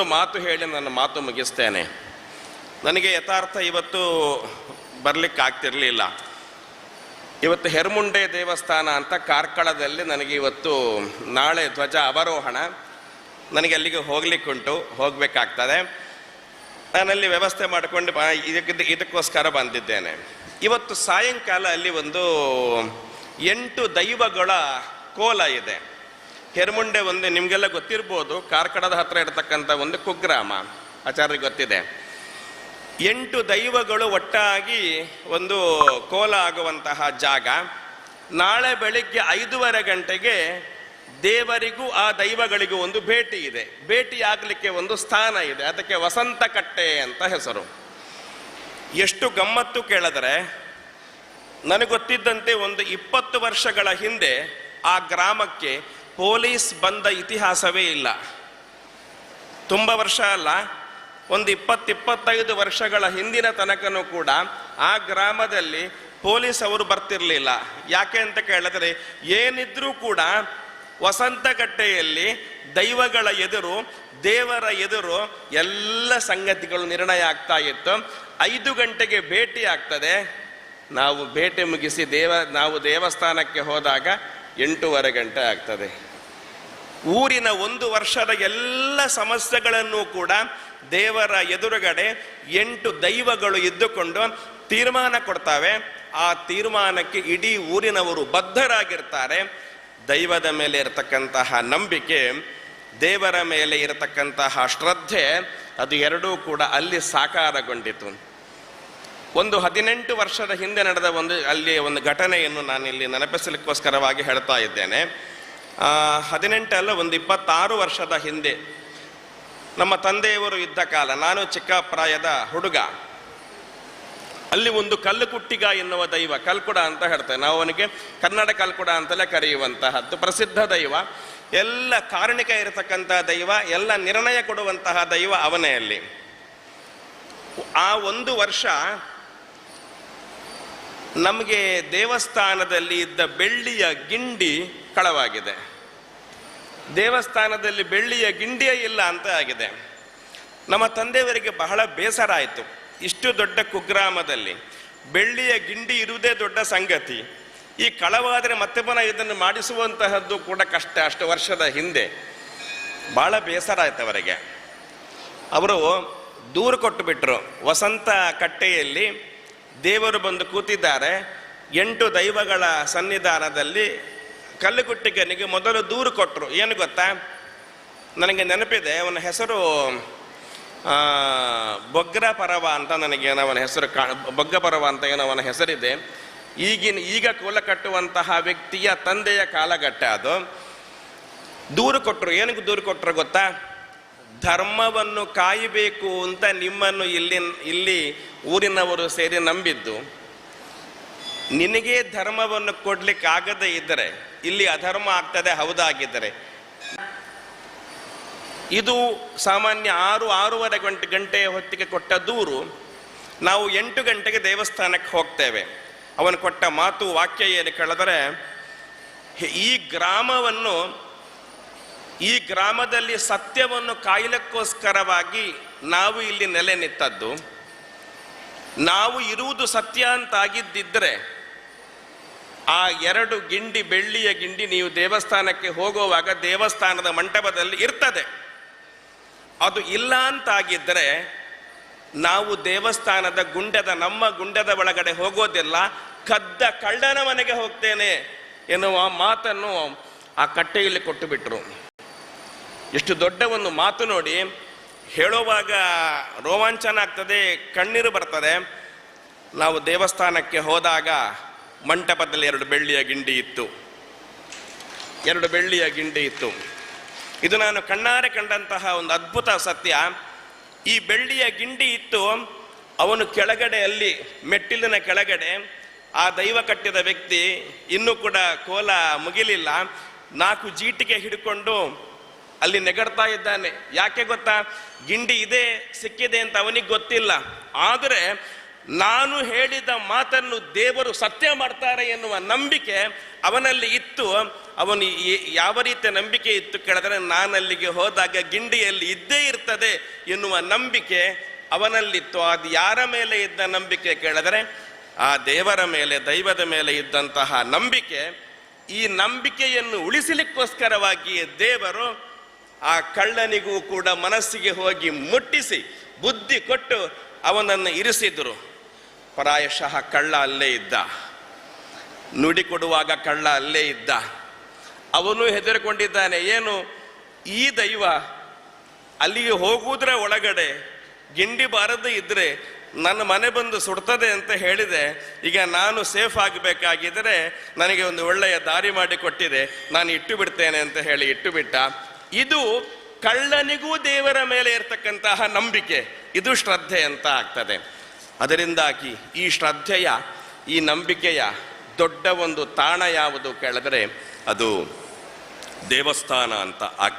ಒಂದು ಮಾತು ಹೇಳಿ ನನ್ನ ಮಾತು ಮುಗಿಸ್ತೇನೆ. ನನಗೆ ಯಥಾರ್ಥ ಇವತ್ತು ಬರಲಿಕ್ಕಾಗ್ತಿರಲಿಲ್ಲ. ಇವತ್ತು ಹೆರ್ಮುಂಡೆ ದೇವಸ್ಥಾನ ಅಂತ ಕಾರ್ಕಳದಲ್ಲಿ ನನಗೆ ಇವತ್ತು ನಾಳೆ ಧ್ವಜ ಅವರೋಹಣ. ನನಗೆ ಅಲ್ಲಿಗೆ ಹೋಗ್ಲಿಕ್ಕುಂಟು, ಹೋಗಬೇಕಾಗ್ತದೆ. ನಾನಲ್ಲಿ ವ್ಯವಸ್ಥೆ ಮಾಡಿಕೊಂಡು ಇದಕ್ಕೋಸ್ಕರ ಬಂದಿದ್ದೇನೆ. ಇವತ್ತು ಸಾಯಂಕಾಲ ಅಲ್ಲಿ ಒಂದು 8 ದೈವಗಳ ಕೋಲ ಇದೆ. ಹೆರ್ಮುಂಡೆ ಒಂದು ನಿಮಗೆಲ್ಲ ಗೊತ್ತಿರ್ಬೋದು, ಕಾರ್ಕಳದ ಹತ್ರ ಇರತಕ್ಕಂಥ ಒಂದು ಕುಗ್ರಾಮ, ಆಚಾರ್ಯರಿಗೆ ಗೊತ್ತಿದೆ. 8 ದೈವಗಳು ಒಟ್ಟಾಗಿ ಒಂದು ಕೋಲ ಆಗುವಂತಹ ಜಾಗ. ನಾಳೆ ಬೆಳಿಗ್ಗೆ 5:30 ಗಂಟೆಗೆ ದೇವರಿಗೂ ಆ ದೈವಗಳಿಗೂ ಒಂದು ಭೇಟಿ ಇದೆ. ಭೇಟಿ ಆಗಲಿಕ್ಕೆ ಒಂದು ಸ್ಥಾನ ಇದೆ, ಅದಕ್ಕೆ ವಸಂತ ಕಟ್ಟೆ ಅಂತ ಹೆಸರು. ಎಷ್ಟು ಗಮ್ಮತ್ತು ಕೇಳಿದ್ರೆ, ನನಗೆ ಗೊತ್ತಿದ್ದಂತೆ ಒಂದು 20 ವರ್ಷಗಳ ಹಿಂದೆ ಆ ಗ್ರಾಮಕ್ಕೆ ಪೊಲೀಸ್ ಬಂದ ಇತಿಹಾಸವೇ ಇಲ್ಲ. ತುಂಬ ವರ್ಷ ಅಲ್ಲ, ಒಂದು 20-25 ವರ್ಷಗಳ ಹಿಂದಿನ ತನಕನೂ ಕೂಡ ಆ ಗ್ರಾಮದಲ್ಲಿ ಪೊಲೀಸ್ ಅವರು ಬರ್ತಿರಲಿಲ್ಲ. ಯಾಕೆ ಅಂತ ಕೇಳಿದ್ರೆ, ಏನಿದ್ರೂ ಕೂಡ ವಸಂತಕಟ್ಟೆಯಲ್ಲಿ ದೈವಗಳ ಎದುರು, ದೇವರ ಎದುರು ಎಲ್ಲ ಸಂಗತಿಗಳು ನಿರ್ಣಯ ಆಗ್ತಾ ಇತ್ತು. 5 ಗಂಟೆಗೆ ಭೇಟಿ ಆಗ್ತದೆ. ನಾವು ಭೇಟಿ ಮುಗಿಸಿ ನಾವು ದೇವಸ್ಥಾನಕ್ಕೆ ಹೋದಾಗ 8:15 ಗಂಟೆ ಆಗ್ತದೆ. ಊರಿನ 1 ವರ್ಷದ ಎಲ್ಲ ಸಮಸ್ಯೆಗಳನ್ನು ಕೂಡ ದೇವರ ಎದುರುಗಡೆ 8 ದೈವಗಳು ಇದ್ದುಕೊಂಡು ತೀರ್ಮಾನ ಕೊಡ್ತಾವೆ. ಆ ತೀರ್ಮಾನಕ್ಕೆ ಇಡೀ ಊರಿನವರು ಬದ್ಧರಾಗಿರ್ತಾರೆ. ದೈವದ ಮೇಲೆ ಇರತಕ್ಕಂತಹ ನಂಬಿಕೆ, ದೇವರ ಮೇಲೆ ಇರತಕ್ಕಂತಹ ಶ್ರದ್ಧೆ, ಅದು ಎರಡೂ ಕೂಡ ಅಲ್ಲಿ ಸಾಕಾರಗೊಂಡಿತು. ಒಂದು 18 ವರ್ಷದ ಹಿಂದೆ ನಡೆದ ಅಲ್ಲಿ ಒಂದು ಘಟನೆಯನ್ನು ನಾನಿಲ್ಲಿ ನೆನಪಿಸಲಿಕ್ಕೋಸ್ಕರವಾಗಿ ಹೇಳ್ತಾ ಇದ್ದೇನೆ. 18 ಅಲ್ಲ, ಒಂದು 26 ವರ್ಷದ ಹಿಂದೆ ನಮ್ಮ ತಂದೆಯವರು ಇದ್ದ ಕಾಲ, ನಾನು ಚಿಕ್ಕ ಪ್ರಾಯದ ಹುಡುಗ. ಅಲ್ಲಿ ಒಂದು ಕಲ್ಲುಕುಟ್ಟಿಗ ಎನ್ನುವ ದೈವ, ಕಲ್ಕುಡ ಅಂತ ಹೇಳ್ತೇವೆ ನಾವು, ಅವನಿಗೆ ಕನ್ನಡ ಕಲ್ಕುಡ ಅಂತಲೇ ಕರೆಯುವಂತಹದ್ದು ಪ್ರಸಿದ್ಧ ದೈವ. ಎಲ್ಲ ಕಾರಣಿಕ ಇರತಕ್ಕಂತಹ ದೈವ, ಎಲ್ಲ ನಿರ್ಣಯ ಕೊಡುವಂತಹ ದೈವ ಅವನೇ. ಅಲ್ಲಿ ಆ 1 ವರ್ಷ ನಮಗೆ ದೇವಸ್ಥಾನದಲ್ಲಿ ಇದ್ದ ಬೆಳ್ಳಿಯ ಗಿಂಡಿ ಕಳವಾಗಿದೆ. ದೇವಸ್ಥಾನದಲ್ಲಿ ಬೆಳ್ಳಿಯ ಗಿಂಡಿಯೇ ಇಲ್ಲ ಅಂತ ಆಗಿದೆ. ನಮ್ಮ ತಂದೆಯವರಿಗೆ ಬಹಳ ಬೇಸರ ಆಯಿತು. ಇಷ್ಟು ದೊಡ್ಡ ಕುಗ್ರಾಮದಲ್ಲಿ ಬೆಳ್ಳಿಯ ಗಿಂಡಿ ಇರುವುದೇ ದೊಡ್ಡ ಸಂಗತಿ, ಈ ಕಳವಾದರೆ ಮತ್ತೆ ಪುನಃ ಇದನ್ನು ಮಾಡಿಸುವಂತಹದ್ದು ಕೂಡ ಕಷ್ಟ. ಅಷ್ಟು ವರ್ಷದ ಹಿಂದೆ ಭಾಳ ಬೇಸರ ಆಯ್ತು ಅವರಿಗೆ. ಅವರು ದೂರು ಕೊಟ್ಟು ಬಿಟ್ಟರು. ವಸಂತ ಕಟ್ಟೆಯಲ್ಲಿ ದೇವರು ಬಂದು ಕೂತಿದ್ದಾರೆ. 8 ದೈವಗಳ ಸನ್ನಿಧಾನದಲ್ಲಿ ಕಲ್ಲುಕುಟ್ಟಿಗನಿಗೆ ಮೊದಲು ದೂರು ಕೊಟ್ಟರು. ಏನು ಗೊತ್ತಾ, ನನಗೆ ನೆನಪಿದೆ, ಅವನ ಹೆಸರು ಬೊಗ್ರ ಪರವ ಅಂತ, ನನಗೇನೋ ಅವನ ಹೆಸರು ಬೊಗ್ಗ ಪರವ ಅಂತ ಏನೋ ಅವನ ಹೆಸರಿದೆ. ಈಗ ಕೋಲ ಕಟ್ಟುವಂತಹ ವ್ಯಕ್ತಿಯ ತಂದೆಯ ಕಾಲಘಟ್ಟ ಅದು. ದೂರು ಕೊಟ್ಟರು. ಏನಕ್ಕೆ ದೂರು ಕೊಟ್ಟರು ಗೊತ್ತಾ, ಧರ್ಮವನ್ನು ಕಾಯಬೇಕು ಅಂತ ನಿಮ್ಮನ್ನು ಇಲ್ಲಿ ಊರಿನವರು ಸೇರಿ ನಂಬಿದ್ದು, ನಿನಗೆ ಧರ್ಮವನ್ನು ಕೊಡ್ಲಿಕ್ಕೆ ಆಗದೇ ಇದ್ದರೆ ಇಲ್ಲಿ ಅಧರ್ಮ ಆಗ್ತದೆ ಹೌದಾಗಿದ್ದರೆ. ಇದು ಸಾಮಾನ್ಯ 6-6:30 ಗಂಟೆ ಹೊತ್ತಿಗೆ ಕೊಟ್ಟ ದೂರು. ನಾವು 8 ಗಂಟೆಗೆ ದೇವಸ್ಥಾನಕ್ಕೆ ಹೋಗ್ತೇವೆ. ಅವನು ಕೊಟ್ಟ ಮಾತು ವಾಕ್ಯ ಏನು ಕೇಳಿದರೆ, ಈ ಗ್ರಾಮದಲ್ಲಿ ಸತ್ಯವನ್ನು ಕಾಯಲಿಕ್ಕೋಸ್ಕರವಾಗಿ ನಾವು ಇಲ್ಲಿ ನೆಲೆ ನಿಂತದ್ದು. ನಾವು ಇರುವುದು ಸತ್ಯ ಅಂತಾಗಿದ್ದಿದ್ರೆ ಆ 2 ಗಿಂಡಿ, ಬೆಳ್ಳಿಯ ಗಿಂಡಿ ನೀವು ದೇವಸ್ಥಾನಕ್ಕೆ ಹೋಗುವಾಗ ದೇವಸ್ಥಾನದ ಮಂಟಪದಲ್ಲಿ ಇರ್ತದೆ. ಅದು ಇಲ್ಲ ಅಂತಾಗಿದ್ದರೆ ನಾವು ದೇವಸ್ಥಾನದ ನಮ್ಮ ಗುಂಡದ ಒಳಗಡೆ ಹೋಗೋದಿಲ್ಲ, ಕದ್ದ ಕಳ್ಳನ ಮನೆಗೆ ಹೋಗ್ತೇನೆ ಎನ್ನುವ ಮಾತನ್ನು ಆ ಕಟ್ಟೆಯಲ್ಲಿ ಕೊಟ್ಟು ಬಿಟ್ರು. ಎಷ್ಟು ದೊಡ್ಡ ಒಂದು ಮಾತು ನೋಡಿ, ಹೇಳುವಾಗ ರೋಮಾಂಚನ ಆಗ್ತದೆ, ಕಣ್ಣೀರು ಬರ್ತದೆ. ನಾವು ದೇವಸ್ಥಾನಕ್ಕೆ ಹೋದಾಗ ಮಂಟಪದಲ್ಲಿ 2 ಬೆಳ್ಳಿಯ ಗಿಂಡಿ ಇತ್ತು. 2 ಬೆಳ್ಳಿಯ ಗಿಂಡಿ ಇತ್ತು. ಇದು ನಾನು ಕಣ್ಣಾರೆ ಕಂಡಂತಹ ಒಂದು ಅದ್ಭುತ ಸತ್ಯ. ಈ ಬೆಳ್ಳಿಯ ಗಿಂಡಿ ಇತ್ತು. ಅವನು ಕೆಳಗಡೆ, ಅಲ್ಲಿ ಮೆಟ್ಟಿಲಿನ ಕೆಳಗಡೆ ಆ ದೈವ ಕಟ್ಟಿದ ವ್ಯಕ್ತಿ ಇನ್ನೂ ಕೂಡ ಕೋಲ ಮುಗಿಲಿಲ್ಲ, 4 ಜೀಟಿಗೆ ಹಿಡ್ಕೊಂಡು ಅಲ್ಲಿ ನೆಗಡ್ತಾ ಇದ್ದಾನೆ. ಯಾಕೆ ಗೊತ್ತಾ, ಗಿಂಡಿ ಇದೆ ಸಿಕ್ಕಿದೆ ಅಂತ ಅವನಿಗೆ ಗೊತ್ತಿಲ್ಲ. ಆದರೆ ನಾನು ಹೇಳಿದ ಮಾತನ್ನು ದೇವರು ಸತ್ಯ ಮಾಡ್ತಾರೆ ಎನ್ನುವ ನಂಬಿಕೆ ಅವನಲ್ಲಿ ಇತ್ತು. ಅವನು ಯಾವ ರೀತಿಯ ನಂಬಿಕೆ ಇತ್ತು ಕೇಳಿದ್ರೆ, ನಾನಲ್ಲಿಗೆ ಹೋದಾಗ ಗಿಂಡಿಯಲ್ಲಿ ಇದ್ದೇ ಇರ್ತದೆ ಎನ್ನುವ ನಂಬಿಕೆ ಅವನಲ್ಲಿತ್ತು. ಅದು ಯಾರ ಮೇಲೆ ಇದ್ದ ನಂಬಿಕೆ ಕೇಳಿದರೆ, ಆ ದೇವರ ಮೇಲೆ, ದೈವದ ಮೇಲೆ ಇದ್ದಂತಹ ನಂಬಿಕೆ. ಈ ನಂಬಿಕೆಯನ್ನು ಉಳಿಸಲಿಕ್ಕೋಸ್ಕರವಾಗಿ ದೇವರು ಆ ಕಳ್ಳನಿಗೂ ಕೂಡ ಮನಸ್ಸಿಗೆ ಹೋಗಿ ಮುಟ್ಟಿಸಿ ಬುದ್ಧಿ ಕೊಟ್ಟು ಅವನನ್ನು ಇರಿಸಿದರು. ಪ್ರಾಯಶಃ ಕಳ್ಳ ಅಲ್ಲೇ ಇದ್ದ, ನುಡಿ ಕೊಡುವಾಗ ಕಳ್ಳ ಅಲ್ಲೇ ಇದ್ದ. ಅವನು ಹೆದರಿಕೊಂಡಿದ್ದಾನೆ, ಏನು ಈ ದೈವ ಅಲ್ಲಿಗೆ ಹೋಗುವುದರ ಒಳಗಡೆ ಗಿಂಡಿ ಬಾರದು ಇದ್ದರೆ ನನ್ನ ಮನೆ ಬಂದು ಸುಡ್ತದೆ ಅಂತ ಹೇಳಿದೆ. ಈಗ ನಾನು ಸೇಫ್ ಆಗಬೇಕಾಗಿದ್ದರೆ ನನಗೆ ಒಂದು ಒಳ್ಳೆಯ ದಾರಿ ಮಾಡಿ ಕೊಟ್ಟಿದೆ, ನಾನು ಇಟ್ಟು ಬಿಡ್ತೇನೆ ಅಂತ ಹೇಳಿ ಇಟ್ಟು ಬಿಟ್ಟ. ಇದು ಕಳ್ಳನಿಗೂ ದೇವರ ಮೇಲೆ ಇರತಕ್ಕಂತಹ ನಂಬಿಕೆ, ಇದು ಶ್ರದ್ಧೆ ಅಂತ ಆಗ್ತದೆ. ಅದರಿಂದಾಗಿ ಈ ಶ್ರದ್ಧೆಯ, ಈ ನಂಬಿಕೆಯ ದೊಡ್ಡ ಒಂದು ತಾಣ ಯಾವುದು ಕೇಳಿದರೆ ಅದು ದೇವಸ್ಥಾನ ಅಂತ ಆಗ್ತದೆ.